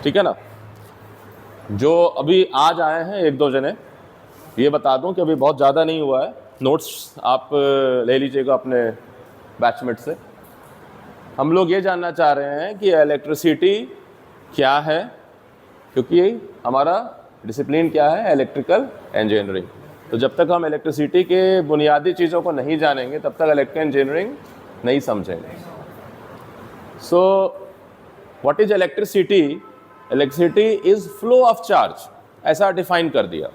ठीक है ना। जो अभी आज आए हैं एक दो जने, ये बता दूं कि अभी बहुत ज़्यादा नहीं हुआ है, नोट्स आप ले लीजिएगा अपने बैचमेट से। हम लोग ये जानना चाह रहे हैं कि इलेक्ट्रिसिटी क्या है, क्योंकि हमारा डिसिप्लिन क्या है, इलेक्ट्रिकल इंजीनियरिंग। तो जब तक हम इलेक्ट्रिसिटी के बुनियादी चीज़ों को नहीं जानेंगे तब तक इलेक्ट्रिकल इंजीनियरिंग नहीं समझेंगे। सो what is electricity? Electricity is flow of charge, ऐसा डिफाइन कर दिया।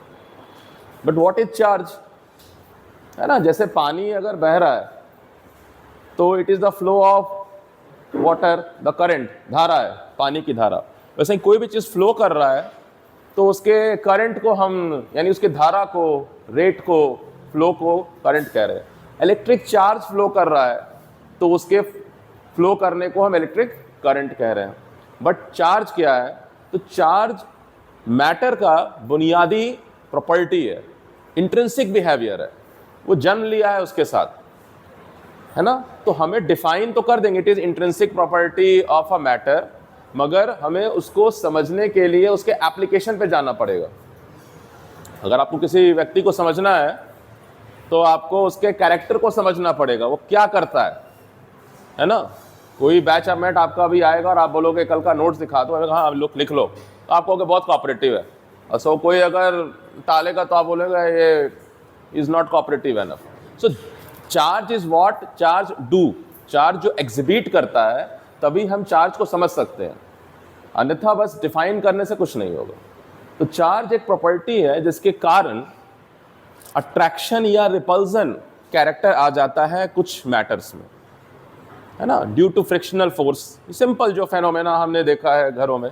बट व्हाट इज चार्ज, है ना। जैसे पानी अगर बह रहा है तो it is the flow of water, the current, धारा है, पानी की धारा। वैसे ही कोई भी चीज़ फ्लो कर रहा है तो उसके करंट को हम, यानी उसकी धारा को, रेट को, फ्लो को करंट कह रहे हैं। इलेक्ट्रिक चार्ज फ्लो कर रहा है तो उसके फ्लो करने को हम इलेक्ट्रिक करंट कह रहे हैं। बट चार्ज क्या है? तो चार्ज मैटर का बुनियादी प्रॉपर्टी है, इंट्रिंसिक बिहेवियर है, वो जन्म लिया है उसके साथ, है ना। तो हमें डिफाइन तो कर देंगे, it is intrinsic property of a matter, मगर हमें उसको समझने के लिए उसके एप्लीकेशन पे जाना पड़ेगा। अगर आपको किसी व्यक्ति को समझना है तो आपको उसके कैरेक्टर को समझना पड़ेगा, वो क्या करता है ना। कोई बैचमेट आपका भी आएगा और आप बोलोगे कल का नोट्स दिखा दो, हाँ लिख लो, तो आप कहोगे बहुत कोऑपरेटिव है। और सो कोई अगर टालेगा तो आप बोलेगा ये is not cooperative enough. So charge is what charge do, charge जो एग्जिबिट करता है तभी हम चार्ज को समझ सकते हैं, अन्यथा बस डिफाइन करने से कुछ नहीं होगा। तो चार्ज एक प्रॉपर्टी है जिसके कारण अट्रैक्शन या रिपल्जन कैरेक्टर आ जाता है कुछ मैटर्स में, है ना, due to frictional force. Simple जो फेनोमेना हमने देखा है घरों में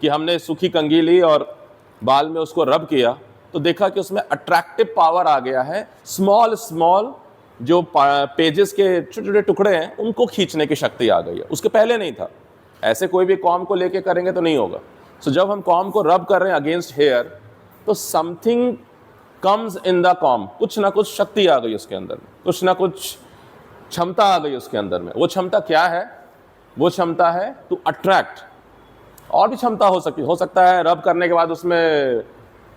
कि हमने सूखी कंघी ली और बाल में उसको रब किया तो देखा कि उसमें अट्रैक्टिव पावर आ गया है, स्मॉल स्मॉल जो पेजेस के छोटे छोटे टुकड़े हैं उनको खींचने की शक्ति आ गई है, उसके पहले नहीं था। ऐसे कोई भी कॉम को लेके करेंगे तो नहीं होगा। सो जब हम कॉम को रब कर रहे हैं अगेंस्ट हेयर तो something comes in the com, कुछ ना कुछ शक्ति आ गई उसके अंदर, कुछ ना कुछ क्षमता आ गई उसके अंदर में। वो क्षमता क्या है? वो क्षमता है टू अट्रैक्ट। और भी क्षमता हो सकता है रब करने के बाद उसमें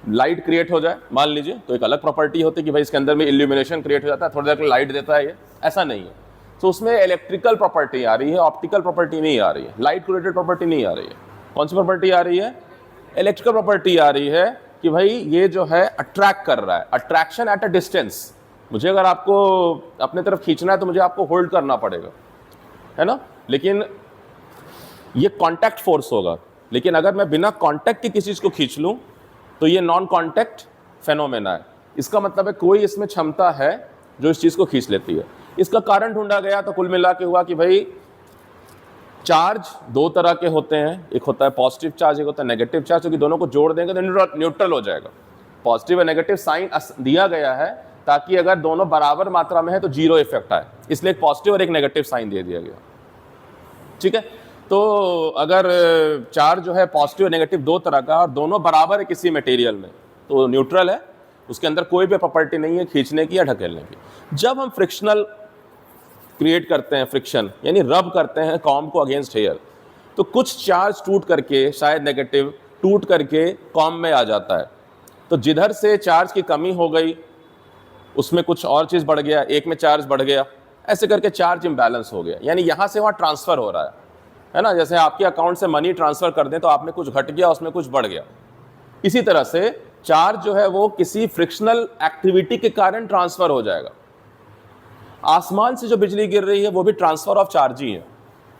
लाइट क्रिएट हो जाए, मान लीजिए, तो एक अलग प्रॉपर्टी होती है कि भाई इसके अंदर में इल्यूमिनेशन क्रिएट हो जाता है, थोड़ी देर लाइट देता है, ये ऐसा नहीं है। तो उसमें इलेक्ट्रिकल प्रॉपर्टी आ रही है, ऑप्टिकल प्रॉपर्टी नहीं आ रही है, लाइट रिलेटेड प्रॉपर्टी नहीं आ रही है। कौन सी प्रॉपर्टी आ रही है? इलेक्ट्रिकल प्रॉपर्टी आ रही है कि भाई ये जो है अट्रैक्ट कर रहा है, अट्रैक्शन एट अ डिस्टेंस। मुझे अगर आपको अपने तरफ खींचना है तो मुझे आपको होल्ड करना पड़ेगा, है ना, लेकिन ये कांटेक्ट फोर्स होगा। लेकिन अगर मैं बिना कांटेक्ट की किसी चीज़ को खींच लूँ तो ये नॉन कांटेक्ट फेनोमेना है। इसका मतलब है कोई इसमें क्षमता है जो इस चीज़ को खींच लेती है। इसका कारण ढूंढा गया तो कुल मिला के हुआ कि भाई चार्ज दो तरह के होते हैं, एक होता है पॉजिटिव चार्ज, एक होता है नेगेटिव चार्ज, क्योंकि दोनों को जोड़ देंगे तो न्यूट्रल हो जाएगा। पॉजिटिव और नेगेटिव साइन दिया गया है ताकि अगर दोनों बराबर मात्रा में है तो जीरो इफेक्ट आए, इसलिए एक पॉजिटिव और एक नेगेटिव साइन दे दिया गया। ठीक है, तो अगर चार्ज जो है पॉजिटिव और नेगेटिव दो तरह का और दोनों बराबर है किसी मटेरियल में तो न्यूट्रल है, उसके अंदर कोई भी प्रॉपर्टी नहीं है खींचने की या ढकेलने की। जब हम फ्रिक्शनल क्रिएट करते हैं, फ्रिक्शन यानी रब करते हैं कॉम को अगेंस्ट हेयर, तो कुछ चार्ज टूट करके, शायद नेगेटिव टूट करके कॉम में आ जाता है। तो जिधर से चार्ज की कमी हो गई उसमें कुछ और चीज़ बढ़ गया, एक में चार्ज बढ़ गया, ऐसे करके चार्ज इम्बैलेंस हो गया, यानी यहाँ से वहाँ ट्रांसफ़र हो रहा है ना। जैसे आपके अकाउंट से मनी ट्रांसफ़र कर दें तो आप में कुछ घट गया, उसमें कुछ बढ़ गया। इसी तरह से चार्ज जो है वो किसी फ्रिक्शनल एक्टिविटी के कारण ट्रांसफ़र हो जाएगा। आसमान से जो बिजली गिर रही है वो भी ट्रांसफ़र ऑफ चार्ज ही है।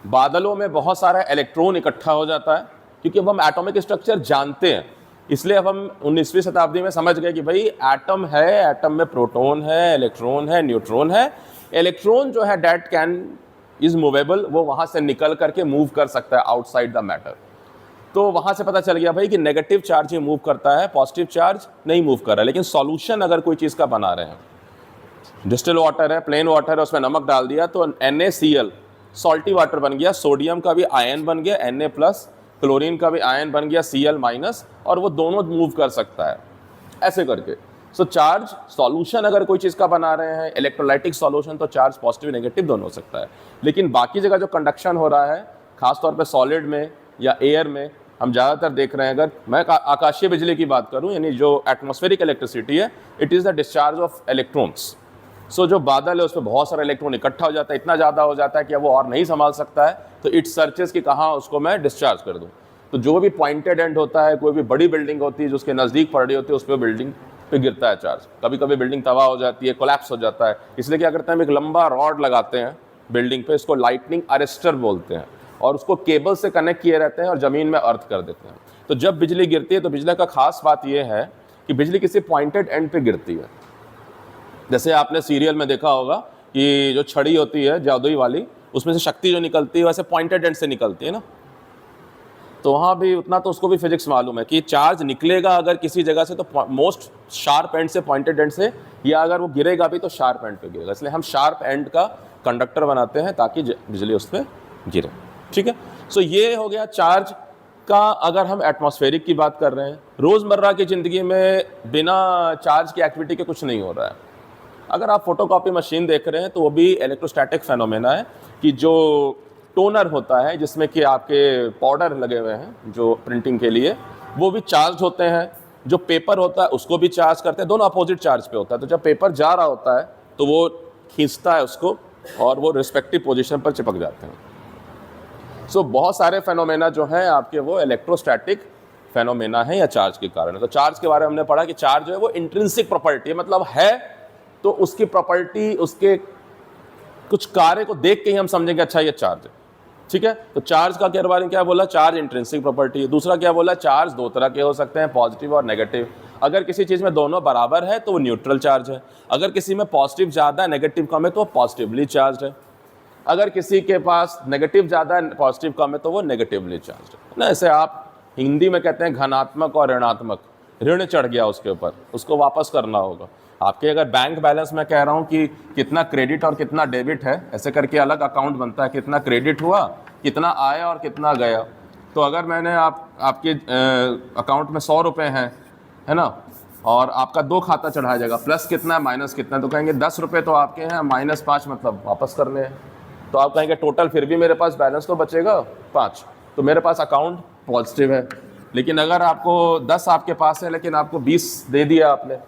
बादलों में बहुत सारा इलेक्ट्रॉन इकट्ठा हो जाता है, क्योंकि अब हम एटॉमिक स्ट्रक्चर जानते हैं, इसलिए अब हम 19वीं शताब्दी में समझ गए कि भाई एटम है, एटम में प्रोटॉन है, इलेक्ट्रॉन है, न्यूट्रॉन है। इलेक्ट्रॉन जो है डेट कैन इज मूवेबल, वो वहाँ से निकल करके मूव कर सकता है आउटसाइड द मैटर। तो वहाँ से पता चल गया भाई कि नेगेटिव चार्ज ही मूव करता है, पॉजिटिव चार्ज नहीं मूव कर रहा है। लेकिन सॉल्यूशन अगर कोई चीज़ का बना रहे हैं, डिस्टिल वाटर है, प्लेन वाटर है, उसमें नमक डाल दिया तो NaCl सॉल्टी वाटर बन गया, सोडियम का भी आयन बन गया Na+, क्लोरीन का भी आयन बन गया Cl-, और वो दोनों मूव कर सकता है ऐसे करके। सो चार्ज सॉल्यूशन अगर कोई चीज़ का बना रहे हैं, इलेक्ट्रोलाइटिक सॉल्यूशन, तो चार्ज पॉजिटिव नेगेटिव दोनों हो सकता है। लेकिन बाकी जगह जो कंडक्शन हो रहा है, खासतौर पे सॉलिड में या एयर में, हम ज़्यादातर देख रहे हैं, अगर मैं आकाशीय बिजली की बात करूं, यानी जो एटमॉस्फेरिक इलेक्ट्रिसिटी है, it is the discharge of electrons. So जो बादल है उसमें बहुत सारा इलेक्ट्रॉन इकट्ठा हो जाता है, इतना ज़्यादा हो जाता है कि अब वो और नहीं संभाल सकता है, तो इट सर्चेस कि कहाँ उसको मैं डिस्चार्ज कर दूँ। तो जो भी पॉइंटेड एंड होता है, कोई भी बड़ी बिल्डिंग होती है जो उसके नज़दीक पड़ रही होती है, उस पर बिल्डिंग पे गिरता है चार्ज। कभी कभी बिल्डिंग तबाह हो जाती है, कोलैप्स हो जाता है, इसलिए क्या करते हैं, हम एक लंबा रॉड लगाते हैं बिल्डिंग पे, इसको लाइटनिंग अरेस्टर बोलते हैं, और उसको केबल से कनेक्ट किए रहते हैं और ज़मीन में अर्थ कर देते हैं। तो जब बिजली गिरती है तो बिजली का खास बात यह है कि बिजली किसी पॉइंटेड एंड पे गिरती है। जैसे आपने सीरियल में देखा होगा कि जो छड़ी होती है जादुई वाली, उसमें से शक्ति जो निकलती है वैसे पॉइंटेड एंड से निकलती है ना। तो वहाँ भी उतना तो उसको भी फिजिक्स मालूम है कि चार्ज निकलेगा अगर किसी जगह से तो मोस्ट शार्प एंड से, पॉइंटेड एंड से, या अगर वो गिरेगा भी तो शार्प एंड पे गिरेगा। इसलिए हम शार्प एंड का कंडक्टर बनाते हैं ताकि बिजली उस पर गिरे। ठीक है, सो ये हो गया चार्ज का। अगर हम एटमॉस्फेरिक की बात कर रहे हैं, रोज़मर्रा की ज़िंदगी में बिना चार्ज की एक्टिविटी के कुछ नहीं हो रहा है। अगर आप फोटोकॉपी मशीन देख रहे हैं तो वो भी इलेक्ट्रोस्टैटिक फेनोमेना है कि जो टोनर होता है जिसमें कि आपके पाउडर लगे हुए हैं जो प्रिंटिंग के लिए, वो भी चार्ज होते हैं। जो पेपर होता है उसको भी चार्ज करते हैं, दोनों अपोजिट चार्ज पे होता है। तो जब पेपर जा रहा होता है तो वो खींचता है उसको और वो रिस्पेक्टिव पोजीशन पर चिपक जाते हैं। सो बहुत सारे फेनोमेना जो हैं आपके वो इलेक्ट्रोस्टैटिक फेनोमेना है या चार्ज के कारण। तो चार्ज के बारे में हमने पढ़ा कि चार्ज जो है वो इंट्रिंसिक प्रॉपर्टी है, मतलब है तो उसकी प्रॉपर्टी, उसके कुछ कार्य को देख के ही हम समझेंगे अच्छा ये चार्ज है। ठीक है, तो चार्ज का के बारे में क्या बोला, चार्ज इंट्रिंसिक प्रॉपर्टी है। दूसरा क्या बोला, चार्ज दो तरह के हो सकते हैं, पॉजिटिव और नेगेटिव। अगर किसी चीज़ में दोनों बराबर है तो वो न्यूट्रल चार्ज है। अगर किसी में पॉजिटिव ज़्यादा है, नेगेटिव कम है, तो वो पॉजिटिवली चार्ज है। अगर किसी के पास नेगेटिव ज़्यादा है, पॉजिटिव कम है, तो वो नेगेटिवली चार्ज है ना। ऐसे आप हिंदी में कहते हैं घनात्मक और ऋणात्मक। ऋण चढ़ गया उसके ऊपर, उसको वापस करना होगा। आपके अगर बैंक बैलेंस में कह रहा हूँ कि कितना क्रेडिट और कितना डेबिट है, ऐसे करके अलग अकाउंट बनता है, कितना क्रेडिट हुआ, कितना आया और कितना गया। तो अगर मैंने आपके अकाउंट में 100 रुपये हैं, है ना, और आपका 2 खाता चढ़ाया जाएगा, प्लस कितना है माइनस कितना है, तो कहेंगे 10 रुपये तो आपके हैं, -5 मतलब वापस करने हैं। तो आप कहेंगे टोटल फिर भी मेरे पास बैलेंस तो बचेगा 5, तो मेरे पास अकाउंट पॉजिटिव है। लेकिन अगर आपको 10 आपके पास है लेकिन आपको 20 दे दिया आपने,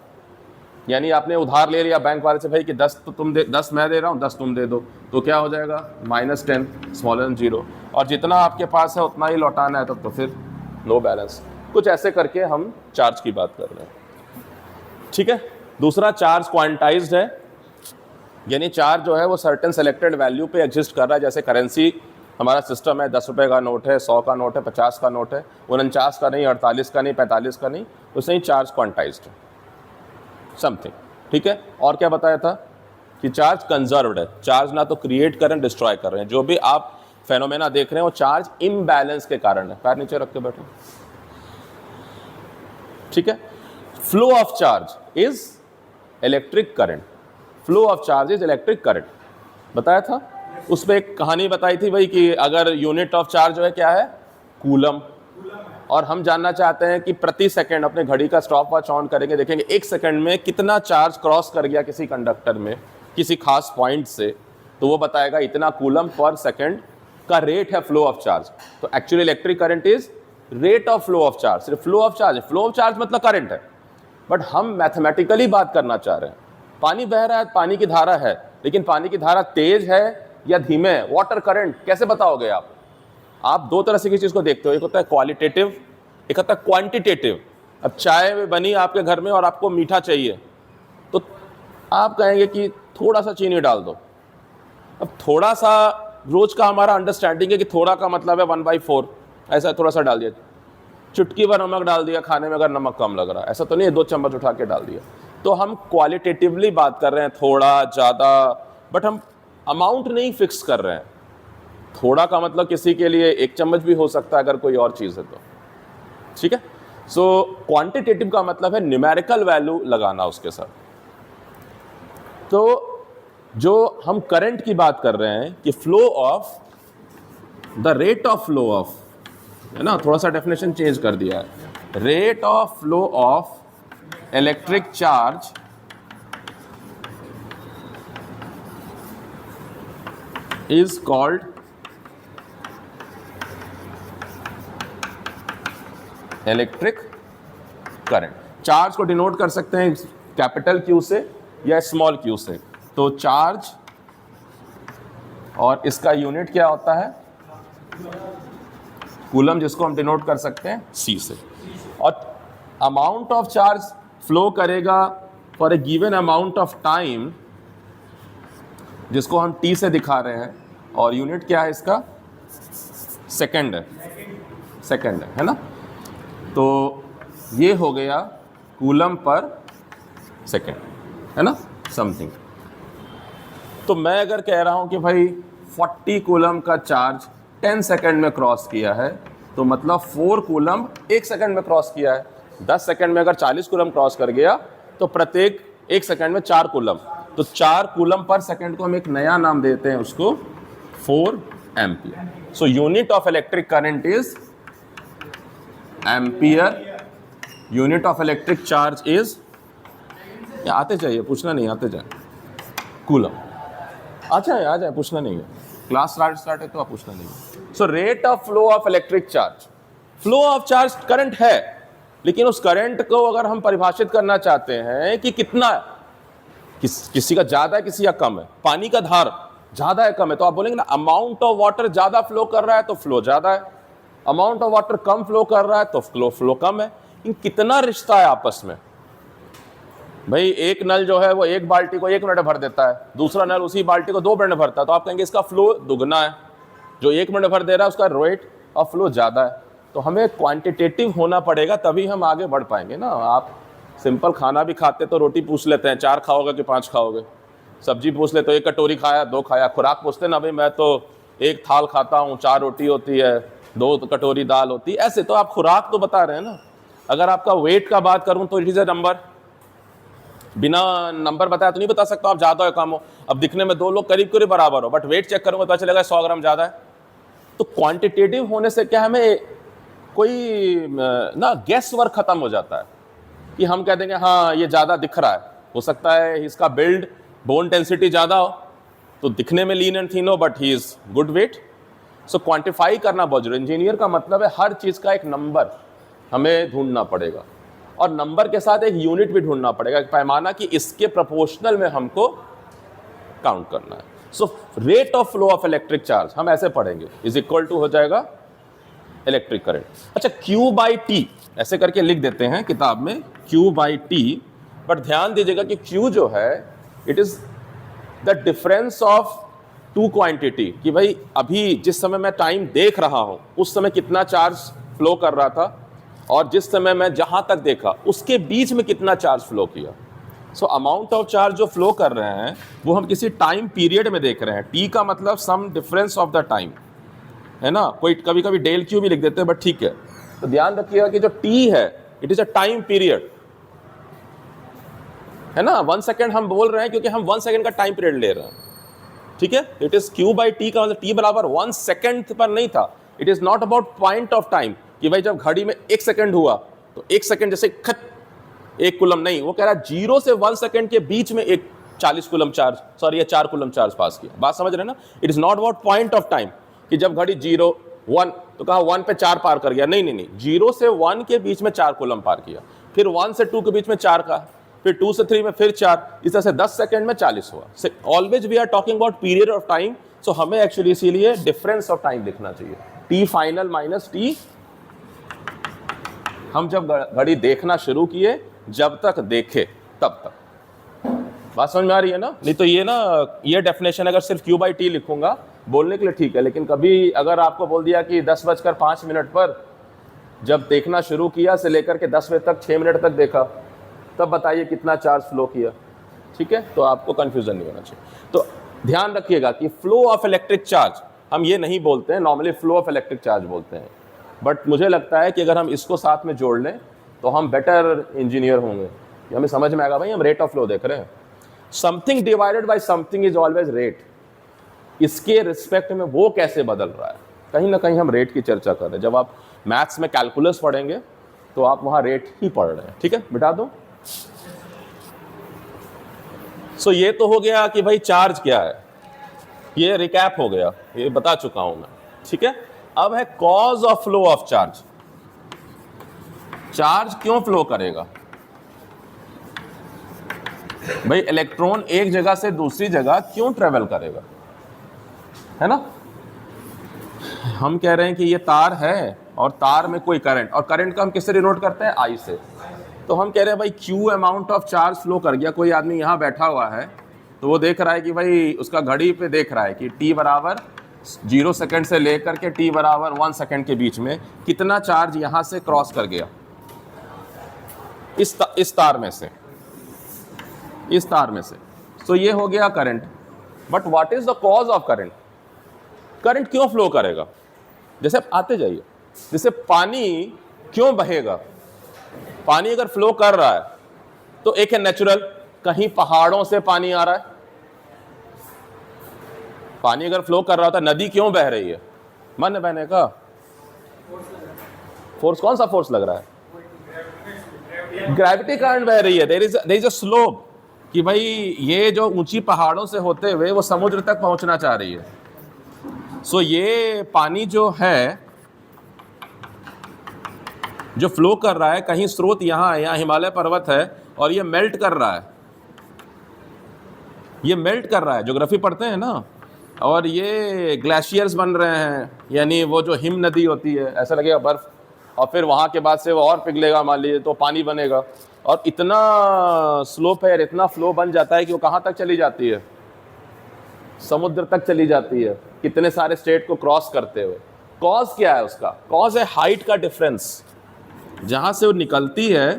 यानी आपने उधार ले लिया बैंक वाले से, भाई कि 10 तो तुम दे, 10 मैं दे रहा हूँ, 10 तुम दे दो, तो क्या हो जाएगा, -10 स्मॉलर देन 0, और जितना आपके पास है उतना ही लौटाना है, तब तो फिर नो बैलेंस। कुछ ऐसे करके हम चार्ज की बात कर रहे हैं। ठीक है, दूसरा चार्ज क्वांटाइज्ड है, यानी चार्ज जो है वो सर्टेन सेलेक्टेड वैल्यू पे एग्जिस्ट कर रहा है। जैसे करेंसी हमारा सिस्टम है, 10 रुपये का नोट है, 100 का नोट है, 50 का नोट है, 49 का नहीं, 48 का नहीं, 45 का नहीं, उससे ही चार्ज क्वांटाइज्ड है समथिंग। ठीक है, और क्या बताया था कि चार्ज कंजर्व्ड है। चार्ज ना तो क्रिएट कर रहे हैं, डिस्ट्रॉय कर रहे हैं। जो भी आप फेनोमेना देख रहे हैं वो चार्ज इम्बैलेंस के कारण है। पैर नीचे रख के बैठो। ठीक है, flow of charge is electric current. Flow of charge is electric current बताया था। उस पर एक कहानी बताई थी भाई कि अगर यूनिट ऑफ चार्ज जो है क्या है, कूलम, और हम जानना चाहते हैं कि प्रति सेकंड, अपने घड़ी का स्टॉप वॉच ऑन करेंगे, देखेंगे 1 सेकंड में कितना चार्ज क्रॉस कर गया किसी कंडक्टर में किसी खास पॉइंट से, तो वो बताएगा इतना कूलम पर सेकंड का रेट है फ्लो ऑफ चार्ज। तो actually electric current is rate of flow of charge. सिर्फ फ्लो ऑफ चार्ज है, फ्लो ऑफ चार्ज मतलब करंट है, बट हम मैथमेटिकली बात करना चाह रहे हैं। पानी बह रहा है, पानी की धारा है, लेकिन पानी की धारा तेज है या धीमे है, वाटर करंट कैसे बताओगे आप? आप दो तरह से किसी चीज़ को देखते हो, एक होता है क्वालिटेटिव, एक होता है क्वांटिटेटिव। अब चाय बनी आपके घर में और आपको मीठा चाहिए, तो आप कहेंगे कि थोड़ा सा चीनी डाल दो। अब थोड़ा सा रोज का हमारा अंडरस्टैंडिंग है कि थोड़ा का मतलब है 1/4, ऐसा थोड़ा सा डाल दिया, चुटकी भर नमक डाल दिया खाने में अगर नमक कम लग रहा है, ऐसा तो नहीं है 2 चम्मच उठा के डाल दिया। तो हम क्वालिटेटिवली बात कर रहे हैं, थोड़ा ज़्यादा, बट हम अमाउंट नहीं फिक्स कर रहे हैं। थोड़ा का मतलब किसी के लिए 1 चम्मच भी हो सकता है अगर कोई और चीज़ है तो। ठीक है, सो क्वांटिटेटिव का मतलब है न्यूमेरिकल वैल्यू लगाना उसके साथ। तो जो हम करंट की बात कर रहे हैं कि flow of, the rate of flow of, है ना, थोड़ा सा डेफिनेशन चेंज कर दिया है। Rate of flow of electric charge is called electric current. Charge को डिनोट कर सकते हैं कैपिटल क्यू से या स्मॉल क्यू से। तो चार्ज और इसका यूनिट क्या होता है, कूलम, जिसको हम डिनोट कर सकते हैं सी से। और अमाउंट ऑफ चार्ज फ्लो करेगा for a given amount of time, जिसको हम टी से दिखा रहे हैं, और यूनिट क्या है इसका, सेकंड है, सेकंड है ना। तो ये हो गया कूलम पर सेकंड, है ना, समथिंग। तो मैं अगर कह रहा हूं कि भाई 40 कूलम का चार्ज 10 सेकंड में क्रॉस किया है, तो मतलब 4 कूलम 1 सेकंड में क्रॉस किया है। 10 सेकंड में अगर 40 कूलम क्रॉस कर गया तो प्रत्येक 1 सेकंड में 4 कूलम, तो 4 कूलम पर सेकंड को हम एक नया नाम देते हैं उसको 4 ampere. So unit of electric current is ampere, unit of electric charge is, आते चाहिए, पूछना नहीं, आते जाए, कूलम। आ जाए, पूछना नहीं है, क्लास स्टार्ट है तो आप पूछना नहीं है। So rate of flow of electric charge, flow of charge current है, लेकिन उस करंट को अगर हम परिभाषित करना चाहते हैं कि कितना है, किसी का ज्यादा है, किसी का कम है, पानी का धार ज्यादा है कम है, तो आप बोलेंगे ना अमाउंट ऑफ वाटर ज्यादा फ्लो कर रहा है तो फ्लो ज्यादा है, amount of water come flow कर रहा है तो फ्लो कम है। इन कितना रिश्ता है आपस में? भाई एक नल जो है वो एक बाल्टी को 1 मिनट भर देता है, दूसरा नल उसी बाल्टी को 2 मिनट भरता है, तो आप कहेंगे इसका फ्लो दुगना है। जो 1 मिनट भर दे रहा है उसका रेट ऑफ फ्लो ज़्यादा है। तो हमें क्वांटिटेटिव होना पड़ेगा, तभी हम आगे बढ़ पाएंगे ना। आप सिंपल खाना भी खाते तो रोटी पूछ लेते हैं 4 खाओगे कि 5 खाओगे, सब्जी पूछ लेते तो 1 कटोरी खाया 2 खाया, खुराक पूछते ना भाई मैं तो 1 थाल खाता हूँ, 4 रोटी होती है, 2 कटोरी दाल होती है, ऐसे। तो आप खुराक तो बता रहे हैं ना। अगर आपका वेट का बात करूँ तो इट इज़ अ नंबर, बिना नंबर बताया तो नहीं बता सकता आप ज़्यादा हो कम हो। अब दिखने में 2 लोग करीब करीब बराबर हो, बट वेट चेक करूँगा पता चलेगा 100 ग्राम ज़्यादा है। तो क्वांटिटेटिव होने से क्या हमें कोई ना गेस वर्क खत्म हो जाता है कि हम कह देंगे हाँ ये ज़्यादा दिख रहा है, हो सकता है इसका बिल्ड बोन डेंसिटी ज़्यादा हो तो दिखने में लीन एंड थीन हो, but he is good weight. So quantify करना बहुत जरूरी। इंजीनियर का मतलब है हर चीज़ का एक नंबर हमें ढूंढना पड़ेगा, और नंबर के साथ एक यूनिट भी ढूंढना पड़ेगा, एक पैमाना कि इसके प्रोपोर्शनल में हमको काउंट करना है। So rate of flow of electric charge हम ऐसे पढ़ेंगे, इज इक्वल टू हो जाएगा इलेक्ट्रिक करंट। अच्छा, Q बाई टी ऐसे करके लिख देते हैं किताब में, Q बाई टी, बट ध्यान दीजिएगा कि Q जो है it is the difference of 2 quantity, कि भाई अभी जिस समय मैं टाइम देख रहा हूं उस समय कितना चार्ज फ्लो कर रहा था, और जिस समय मैं जहां तक देखा उसके बीच में कितना चार्ज फ्लो किया। सो अमाउंट ऑफ चार्ज जो फ्लो कर रहे हैं वो हम किसी टाइम पीरियड में देख रहे हैं। टी का मतलब sum difference of the time, है ना। कोई कभी कभी डेल क्यू भी लिख देते हैं, बट ठीक है। तो ध्यान रखिएगा कि जो टी है it is a time period, है ना। 1 सेकेंड हम बोल रहे हैं क्योंकि हम 1 सेकेंड का टाइम पीरियड ले रहे हैं, ठीक है। It is Q by T का मतलब टी बराबर 1 सेकेंड पर नहीं था। It is not about point of time कि भाई जब घड़ी में 1 सेकेंड हुआ तो 1 सेकेंड जैसे खट 1 कूलम, नहीं। वो कह रहा है 0 से 1 सेकेंड के बीच में एक 40 कूलम चार्ज, सॉरी ये 4 कूलम चार्ज पास किया। बात समझ रहे हैं ना। It is not about point of time कि जब घड़ी 0 1 तो कहा 1 पे 4 पार कर गया, नहीं, 0 से 1 के बीच में 4 कूलम पार किया, फिर 1 से 2 के बीच में 4 का, फिर 2 से 3 में फिर 4, इस तरह से 10 सेकेंड में 40 हुआ। Always we are talking about period of time. So हमें एक्चुअली इसीलिए डिफरेंस ऑफ टाइम लिखना चाहिए, टी फाइनल माइनस टी। हम जब घड़ी देखना शुरू किए, जब तक देखे तब तक। बात समझ में आ रही है ना। नहीं तो ये ना, ये डेफिनेशन अगर सिर्फ Q बाई टी लिखूंगा बोलने के लिए ठीक है, लेकिन कभी अगर आपको बोल दिया कि 10:05 पर जब देखना शुरू किया से लेकर के 10 बजे तक 6 मिनट तक देखा, तब बताइए कितना चार्ज फ्लो किया, ठीक है। तो आपको कंफ्यूजन नहीं होना चाहिए। तो ध्यान रखिएगा कि फ्लो ऑफ इलेक्ट्रिक चार्ज हम ये नहीं बोलते हैं, normally flow of electric charge बोलते हैं, बट मुझे लगता है कि अगर हम इसको साथ में जोड़ लें तो हम बेटर इंजीनियर होंगे। हमें समझ में आएगा भाई हम रेट ऑफ फ्लो देख रहे हैं। Something divided by something is always rate. इसके रिस्पेक्ट में वो कैसे बदल रहा है, कहीं ना कहीं हम रेट की चर्चा कर रहे हैं। जब आप मैथ्स में कैलकुलस पढ़ेंगे तो आप वहां रेट ही पढ़ रहे हैं, ठीक है। बिठा दो। सो ये तो हो गया कि भाई चार्ज क्या है, ये रिकैप हो गया, ये बता चुका हूं मैं, ठीक है। अब है cause of flow of charge. Charge क्यों फ्लो करेगा? भाई इलेक्ट्रॉन एक जगह से दूसरी जगह क्यों ट्रेवल करेगा, है ना? हम कह रहे हैं कि ये तार है और तार में कोई करंट, और करंट का हम किससे डिनोट करते हैं? आई से। तो हम कह रहे हैं भाई Q amount of charge flow कर गया। कोई आदमी यहाँ बैठा हुआ है तो वो देख रहा है कि भाई उसका घड़ी पे देख रहा है कि t बराबर 0 सेकेंड से लेकर के t बराबर 1 सेकेंड के बीच में कितना चार्ज यहाँ से क्रॉस कर गया इस तार में से, इस तार में से। तो ये हो गया current. But what is the cause of current? Current क्यों फ्लो करेगा? जैसे आप आते जाइए, जैसे पानी क्यों बहेगा? पानी अगर फ्लो कर रहा है तो एक है नेचुरल, कहीं पहाड़ों से पानी आ रहा है। पानी अगर फ्लो कर रहा होता, नदी क्यों बह रही है? मन बहने का फोर्स, कौन सा फोर्स लग रहा है? ग्रेविटी करंट बह रही है। देयर इज अ स्लोप कि भाई ये जो ऊंची पहाड़ों से होते हुए वो समुद्र तक पहुंचना चाह रही है। सो ये पानी जो है जो फ्लो कर रहा है, कहीं स्रोत यहाँ है, यहाँ हिमालय पर्वत है और ये मेल्ट कर रहा है, ये मेल्ट कर रहा है। ज्योग्राफी पढ़ते हैं ना, और ये ग्लेशियर्स बन रहे हैं, यानी वो जो हिम नदी होती है, ऐसा लगेगा बर्फ, और फिर वहाँ के बाद से वो और पिघलेगा, मान लीजिए तो पानी बनेगा, और इतना स्लोप है, इतना फ्लो बन जाता है कि वो कहाँ तक चली जाती है? समुद्र तक चली जाती है, कितने सारे स्टेट को क्रॉस करते हुए। कॉज क्या है उसका? कॉज है हाइट का डिफरेंस। जहां से वो निकलती है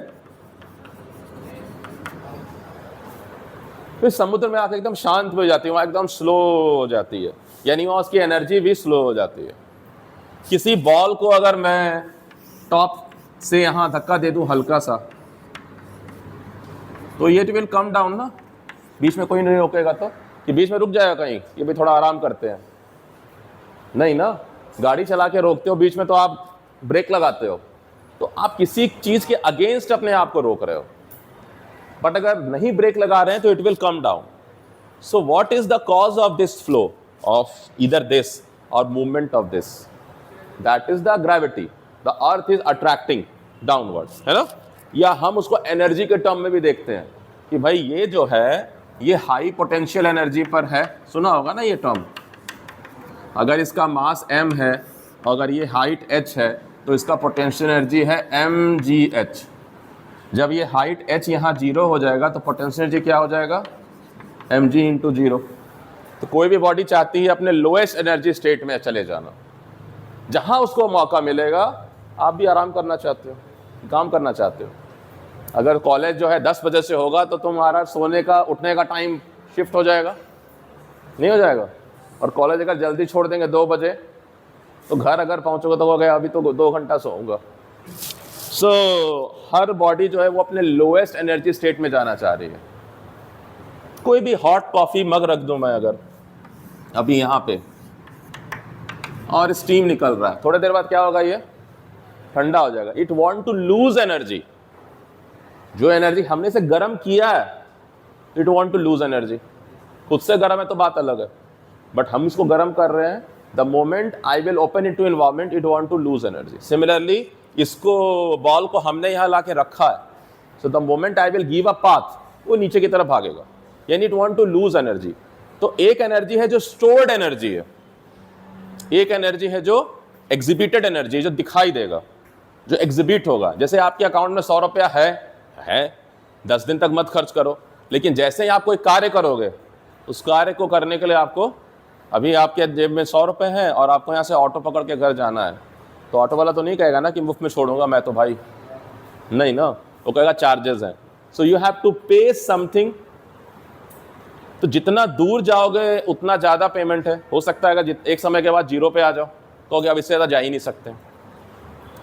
फिर समुद्र में आकर एकदम शांत हो जाती है, वहां एकदम स्लो हो जाती है, यानी वहां उसकी एनर्जी भी स्लो हो जाती है। किसी बॉल को अगर मैं टॉप से यहां धक्का दे दूं हल्का सा, तो ये विल कम डाउन ना, बीच में कोई नहीं रोकेगा तो, कि बीच में रुक जाएगा कहीं कि भाई थोड़ा आराम करते हैं? नहीं ना। गाड़ी चला के रोकते हो बीच में तो आप ब्रेक लगाते हो, तो आप किसी चीज के अगेंस्ट अपने आप को रोक रहे हो। बट अगर नहीं ब्रेक लगा रहे हैं तो it will come down. So what is the cause of this flow of either this और movement of this? That is the gravity. The earth is attracting downwards, है ना? या हम उसको एनर्जी के टर्म में भी देखते हैं कि भाई ये जो है ये हाई पोटेंशियल एनर्जी पर है। सुना होगा ना ये टर्म। अगर इसका मास m है और अगर ये हाइट h है तो इसका पोटेंशियल एनर्जी है mgh। जब ये हाइट h यहाँ 0 हो जाएगा तो पोटेंशियल एनर्जी क्या हो जाएगा? mg into 0। तो कोई भी बॉडी चाहती है अपने लोएस्ट एनर्जी स्टेट में चले जाना, जहाँ उसको मौका मिलेगा। आप भी आराम करना चाहते हो, काम करना चाहते हो। अगर कॉलेज जो है 10 बजे से होगा तो तुम्हारा सोने का उठने का टाइम शिफ्ट हो जाएगा, नहीं हो जाएगा? और कॉलेज अगर जल्दी छोड़ देंगे 2 बजे तो घर अगर पहुंचोगे तो हो गया अभी तो 2 घंटा सोऊंगा। सो हर बॉडी जो है वो अपने लोएस्ट एनर्जी स्टेट में जाना चाह रही है। कोई भी हॉट कॉफी मग रख दूं मैं अगर अभी यहाँ पे, और स्टीम निकल रहा है, थोड़ी देर बाद क्या होगा? ये ठंडा हो जाएगा। It want to lose energy. जो एनर्जी हमने इसे गर्म किया है, it want to lose energy. खुद से गर्म है तो बात अलग है, बट हम इसको गर्म कर रहे हैं। The moment I will open it to environment, it want to lose energy. Similarly इसको बॉल को हमने यहाँ ला के रखा है, so the moment I will give a path, वो नीचे की तरफ भागेगा, यानी it want to lose energy. तो एक एनर्जी है जो स्टोर्ड एनर्जी है, एक एनर्जी है जो एग्जिबिटेड एनर्जी, जो दिखाई देगा, जो एग्जिबिट होगा। जैसे आपके अकाउंट में 100 रुपया है 10 दिन तक मत खर्च करो, लेकिन जैसे ही आप कोई कार्य करोगे, उस कार्य को करने के लिए आपको, अभी आपके जेब में 100 रुपये हैं और आपको यहाँ से ऑटो पकड़ के घर जाना है, तो ऑटो वाला तो नहीं कहेगा ना कि मुफ्त में छोड़ूंगा मैं तो भाई, नहीं ना, वो कहेगा चार्जेस हैं। सो यू हैव टू पे समथिंग। तो जितना दूर जाओगे उतना ज़्यादा पेमेंट है। हो सकता है अगर एक समय के बाद 0 पे आ जाओ तो अब इससे ज़्यादा जा ही नहीं सकते,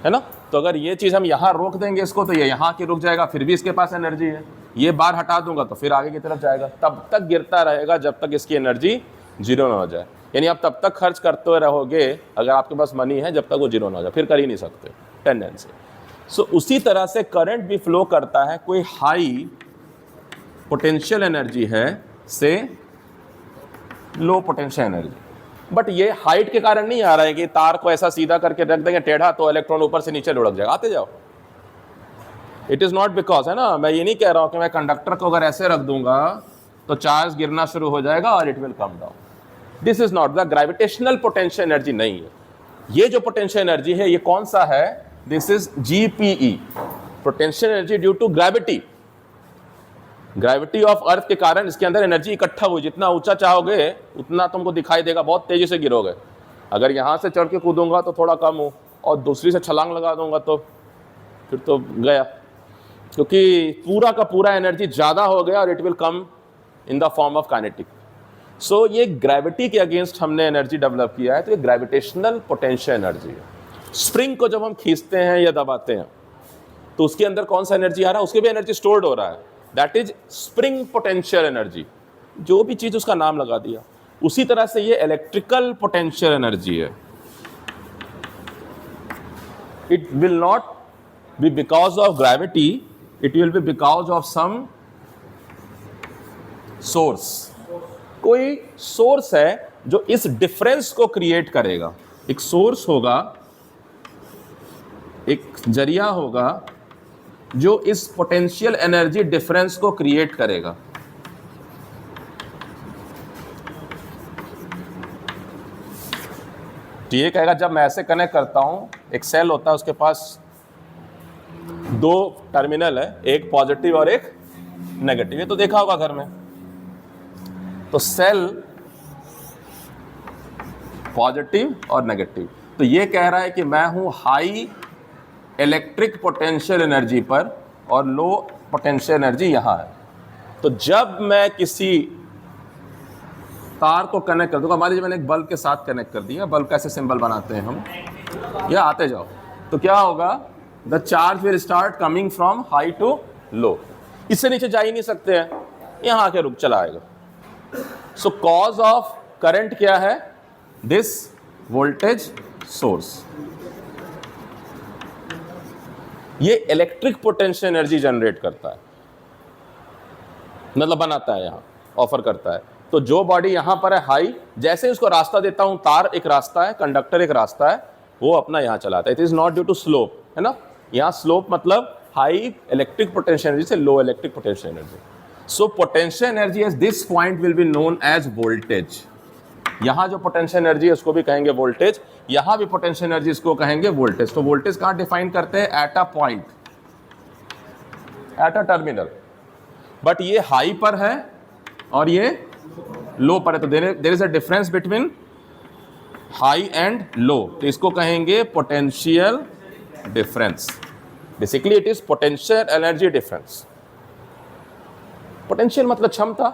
है ना? तो अगर ये चीज़ हम यहाँ रोक देंगे इसको, तो ये यहाँ की रुक जाएगा, फिर भी इसके पास एनर्जी है। ये बार हटा दूंगा तो फिर आगे की तरफ जाएगा, तब तक गिरता रहेगा जब तक इसकी एनर्जी 0 ना हो जाए। यानी आप तब तक खर्च करते रहोगे अगर आपके पास मनी है, जब तक वो 0 ना हो जाए, फिर कर ही नहीं सकते टेंडेंसी। सो उसी तरह से करंट भी फ्लो करता है। कोई हाई पोटेंशियल एनर्जी है से लो पोटेंशियल एनर्जी, बट ये हाइट के कारण नहीं आ रहा है कि तार को ऐसा सीधा करके रख देंगे टेढ़ा तो इलेक्ट्रॉन ऊपर से नीचे लुढ़क जाएगा। आते जाओ, इट इज़ नॉट बिकॉज, है ना, मैं ये नहीं कह रहा हूँ कि मैं कंडक्टर को अगर ऐसे रख दूंगा तो चार्ज गिरना शुरू हो जाएगा और it will come down. This is not the gravitational potential energy, नहीं है। ये जो पोटेंशियल एनर्जी है ये कौन सा है? This is GPE, potential energy due to gravity. Gravity of earth के कारण इसके अंदर एनर्जी इकट्ठा हुई। जितना ऊंचा चाहोगे उतना तुमको दिखाई देगा, बहुत तेजी से गिरोगे। अगर यहाँ से चढ़ के कूदूंगा तो थोड़ा कम हो, और दूसरी से छलांग लगा दूंगा तो फिर तो गया, क्योंकि पूरा का पूरा एनर्जी ज़्यादा हो गया और it will come in the form of kinetic. So ये ग्रेविटी के अगेंस्ट हमने एनर्जी डेवलप किया है, तो ये ग्रेविटेशनल पोटेंशियल एनर्जी है। स्प्रिंग को जब हम खींचते हैं या दबाते हैं तो उसके अंदर कौन सा एनर्जी आ रहा है? उसके भी एनर्जी स्टोर्ड हो रहा है, that is spring potential energy. जो भी चीज़ उसका नाम लगा दिया। उसी तरह से ये इलेक्ट्रिकल पोटेंशियल एनर्जी है। It will not be because of gravity, it will be because of some source. कोई सोर्स है जो इस डिफरेंस को क्रिएट करेगा। एक सोर्स होगा, एक जरिया होगा जो इस पोटेंशियल एनर्जी डिफरेंस को क्रिएट करेगा। तो ये कहेगा जब मैं ऐसे कनेक्ट करता हूं, एक सेल होता है उसके पास दो टर्मिनल है, एक पॉजिटिव और एक नेगेटिव। ये तो देखा होगा घर में। तो सेल पॉजिटिव और नेगेटिव, तो ये कह रहा है कि मैं हूं हाई इलेक्ट्रिक पोटेंशियल एनर्जी पर और लो पोटेंशियल एनर्जी यहां है। तो जब मैं किसी तार को कनेक्ट कर दूंगा, मान लीजिए मैंने एक बल्ब के साथ कनेक्ट कर दिया, बल्ब का ऐसे सिंबल बनाते हैं हम, या आते जाओ, तो क्या होगा? The charge will start coming from high to low. इससे नीचे जा ही नहीं सकते हैं, यहां आके रुक चला आएगा। सो कॉज ऑफ करंट क्या है? This voltage source. ये इलेक्ट्रिक पोटेंशियल एनर्जी जनरेट करता है, मतलब बनाता है, यहां ऑफर करता है। तो जो बॉडी यहां पर है हाई, जैसे ही उसको रास्ता देता हूं, तार एक रास्ता है, कंडक्टर एक रास्ता है, वो अपना यहां चलाता है। It is not due to slope, है ना। यहां स्लोप मतलब हाई इलेक्ट्रिक पोटेंशियल एनर्जी से low electric potential energy. So potential energy at this point will be known as voltage. यहां जो पोटेंशियल एनर्जी है उसको भी कहेंगे वोल्टेज, यहां भी पोटेंशियल एनर्जी इसको कहेंगे वोल्टेज। तो वोल्टेज कहां डिफाइन करते हैं? At a point, at a terminal. But ये हाई पर है और ये लो पर है, तो there is a difference between high and low, तो इसको कहेंगे potential difference. Basically it is potential energy difference. Potential मतलब क्षमता,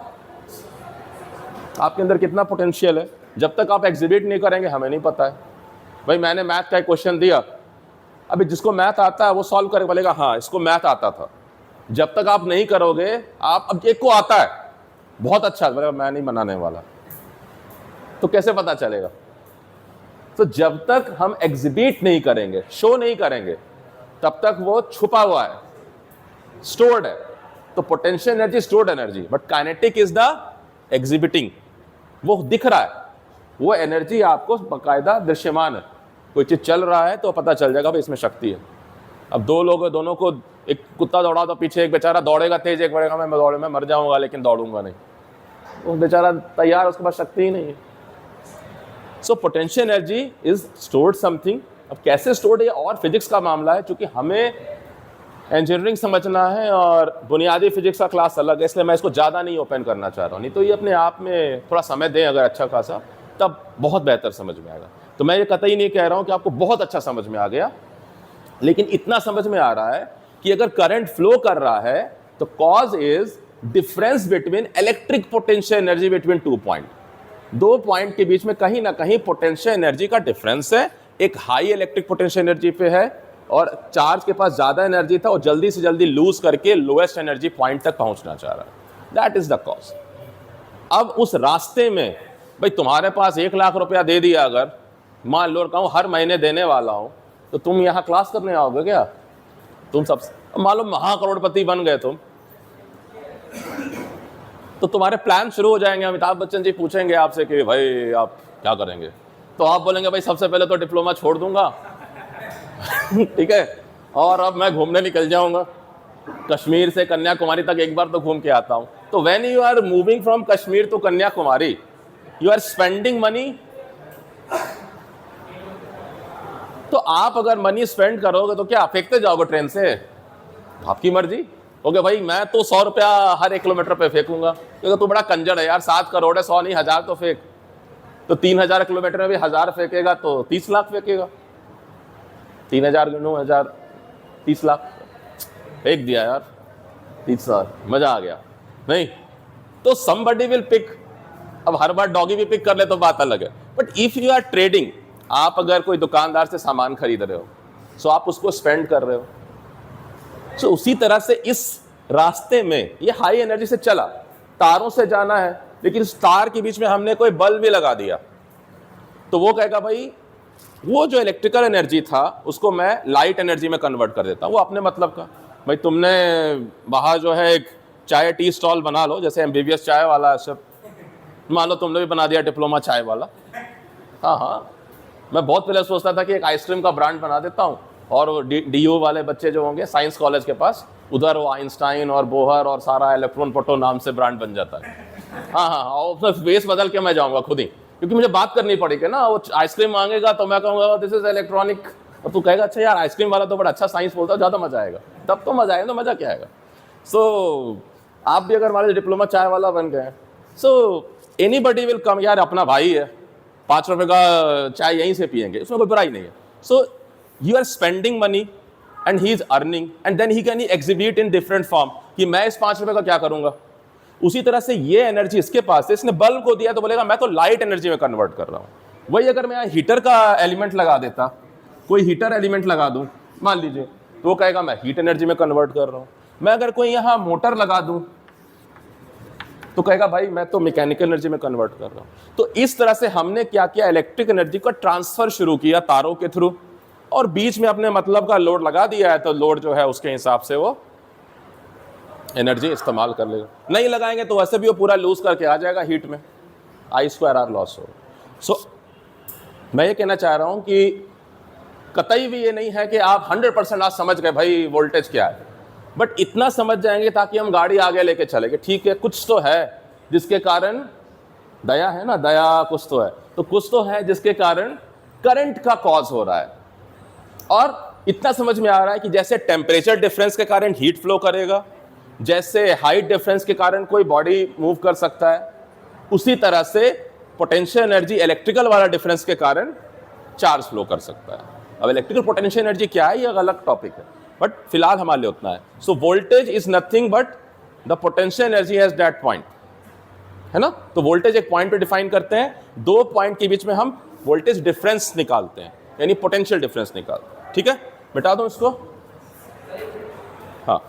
आपके अंदर कितना पोटेंशियल है। जब तक आप एग्जिबिट नहीं करेंगे हमें नहीं पता है। भाई मैंने मैथ का एक क्वेश्चन दिया, अभी जिसको मैथ आता है वो सॉल्व करके बोलेगा हाँ इसको मैथ आता था। जब तक आप नहीं करोगे, आप अब एक को आता है बहुत अच्छा, बोलेगा मैं नहीं बनाने वाला, तो कैसे पता चलेगा? तो जब तक हम एग्जिबिट नहीं करेंगे, शो नहीं करेंगे, तब तक वो छुपा हुआ है, स्टोर्ड है। तो potential energy stored energy, but kinetic is the exhibiting. वो दिख रहा है, वो एनर्जी आपको बाकायदा दृश्यमान है। कोई चीज चल रहा है तो पता चल जाएगा भाई इसमें शक्ति है। अब दो लोग हैं, दोनों को एक कुत्ता दौड़ा तो पीछे एक बेचारा दौड़ेगा तेज, एक बढ़ेगा मैं मर जाऊंगा लेकिन दौड़ूंगा नहीं, वो बेचारा तैयार, उसके पास शक्ति ही नहीं है। सो potential energy is stored something. अब कैसे स्टोर्ड है और फिजिक्स का मामला है, क्योंकि हमें इंजीनियरिंग समझना है और बुनियादी फिजिक्स का क्लास अलग है, इसलिए मैं इसको ज़्यादा नहीं ओपन करना चाह रहा हूँ। नहीं तो ये अपने आप में थोड़ा समय दें अगर अच्छा खासा, तब बहुत बेहतर समझ में आएगा। तो मैं ये कतई नहीं कह रहा हूँ कि आपको बहुत अच्छा समझ में आ गया, लेकिन इतना समझ में आ रहा है कि अगर करंट फ्लो कर रहा है तो cause is difference between electric potential energy between 2 point. 2 point के बीच में कहीं ना कहीं पोटेंशियल एनर्जी का डिफरेंस है। एक हाई इलेक्ट्रिक पोटेंशियल एनर्जी पे है और चार्ज के पास ज्यादा एनर्जी था और जल्दी से जल्दी लूज करके लोएस्ट एनर्जी पॉइंट तक पहुंचना चाह रहा है। That is the cause. अब उस रास्ते में भाई तुम्हारे पास 1 लाख रुपया दे दिया, अगर मान लो कहूँ हर महीने देने वाला हूं, तो तुम यहाँ क्लास करने आओगे क्या? तुम सब मालूम महाकरोड़पति बन गए तुम, तो तुम्हारे प्लान शुरू हो जाएंगे। अमिताभ बच्चन जी पूछेंगे आपसे कि भाई आप क्या करेंगे, तो आप बोलेंगे भाई सबसे पहले तो डिप्लोमा छोड़ दूंगा ठीक है, और अब मैं घूमने निकल जाऊंगा। कश्मीर से कन्याकुमारी तक एक बार तो घूम के आता हूँ। तो when you are moving from Kashmir to Kanyakumari, you are spending money. तो आप अगर मनी स्पेंड करोगे तो क्या फेंकते जाओगे ट्रेन से? आपकी मर्जी। ओके भाई, मैं तो 100 रुपया हर 1 किलोमीटर पे फेंकूंगा, क्योंकि तू बड़ा कंजर है यार, 7 करोड़ है, 100 नहीं 1000 तो फेंक। तो 3000 किलोमीटर में भी 1000 फेंकेगा तो 30 लाख फेंकेगा। 3000 गुणो 1000, 30 लाख फेंक दिया यार, 30 लाख, मजा आ गया नहीं? तो समबडी विल पिक। अब हर बार डॉगी भी पिक कर ले तो बात अलग है, but if you are trading, आप अगर कोई दुकानदार से सामान खरीद रहे हो, सो आप उसको स्पेंड कर रहे हो। सो उसी तरह से इस रास्ते में ये हाई एनर्जी से चला, तारों से जाना है, लेकिन उस तार के बीच में हमने कोई बल्ब भी लगा दिया, तो वो कहेगा भाई वो जो इलेक्ट्रिकल एनर्जी था उसको मैं लाइट एनर्जी में कन्वर्ट कर देता हूँ। वो अपने मतलब का। भाई तुमने बाहर जो है एक चाय टी स्टॉल बना लो, जैसे MBBS चाय वाला सब, मान लो तुमने भी बना दिया डिप्लोमा चाय वाला। हाँ हाँ, मैं बहुत पहले सोचता था कि एक आइसक्रीम का ब्रांड बना देता हूँ, और DU वाले बच्चे जो होंगे साइंस कॉलेज के पास, उधर वो आइंस्टाइन और बोहर और सारा इलेक्ट्रॉन प्रोटो नाम से ब्रांड बन जाता है। हाँ हाँ, और फेस बदल के मैं जाऊँगा खुद ही, क्योंकि मुझे बात करनी पड़ेगी ना। वो आइसक्रीम मांगेगा तो मैं कहूँगा दिस इज इलेक्ट्रॉनिक, और तू कहेगा अच्छा यार आइसक्रीम वाला तो बड़ा अच्छा साइंस बोलता है, ज़्यादा मजा आएगा। तब तो मजा आएगा, तो मजा क्या आएगा। सो आप भी अगर हमारे डिप्लोमा चाय वाला बन गए, सो एनीबडी विल कम, यार अपना भाई है, 5 रुपए का चाय यहीं से पियेंगे, उसमें कोई बुराई नहीं है। So you are spending money and he is earning, and then he can exhibit in different form कि मैं इस 5 रुपए का क्या करूंगा। उसी तरह से ये एनर्जी इसके पास है, इसने बल्ब को दिया तो बोलेगा मैं तो लाइट एनर्जी में कन्वर्ट कर रहा हूँ। वही अगर मैं यहाँ हीटर का एलिमेंट लगा देता, कोई हीटर एलिमेंट लगा दूँ मान लीजिए, तो वो कहेगा मैं हीट एनर्जी में कन्वर्ट कर रहा हूँ। मैं अगर कोई यहाँ मोटर लगा दूँ तो कहेगा भाई मैं तो मैकेनिकल एनर्जी में कन्वर्ट कर रहा हूँ। तो इस तरह से हमने क्या किया, इलेक्ट्रिक एनर्जी का ट्रांसफर शुरू किया तारों के थ्रू, और बीच में अपने मतलब का लोड लगा दिया है, तो लोड जो है उसके हिसाब से वो एनर्जी इस्तेमाल कर लेगा। नहीं लगाएंगे तो वैसे भी वो पूरा लूज करके आ जाएगा हीट में, I²R लॉस हो। सो मैं ये कहना चाह रहा हूँ कि कतई भी ये नहीं है कि आप 100% आज समझ गए भाई वोल्टेज क्या है, बट इतना समझ जाएंगे ताकि हम गाड़ी आगे लेके चलेंगे। ठीक है, कुछ तो है जिसके कारण, दया है ना, दया कुछ तो है, तो कुछ तो है जिसके कारण करंट का कॉज हो रहा है। और इतना समझ में आ रहा है कि जैसे टेम्परेचर डिफरेंस के कारण हीट फ्लो करेगा, जैसे हाइट डिफरेंस के कारण कोई बॉडी मूव कर सकता है, उसी तरह से पोटेंशियल एनर्जी इलेक्ट्रिकल वाला डिफरेंस के कारण चार्ज फ्लो कर सकता है। अब इलेक्ट्रिकल पोटेंशियल एनर्जी क्या है, ये अलग टॉपिक है, बट फिलहाल हमारे लिए उतना है। So voltage is nothing but the potential energy has that point, है ना। तो वोल्टेज एक पॉइंट पे डिफाइन करते हैं, 2 पॉइंट के बीच में हम वोल्टेज डिफरेंस निकालते हैं, यानी पोटेंशियल डिफरेंस निकालते हैं। ठीक है, मिटा दूं इसको। हाँ,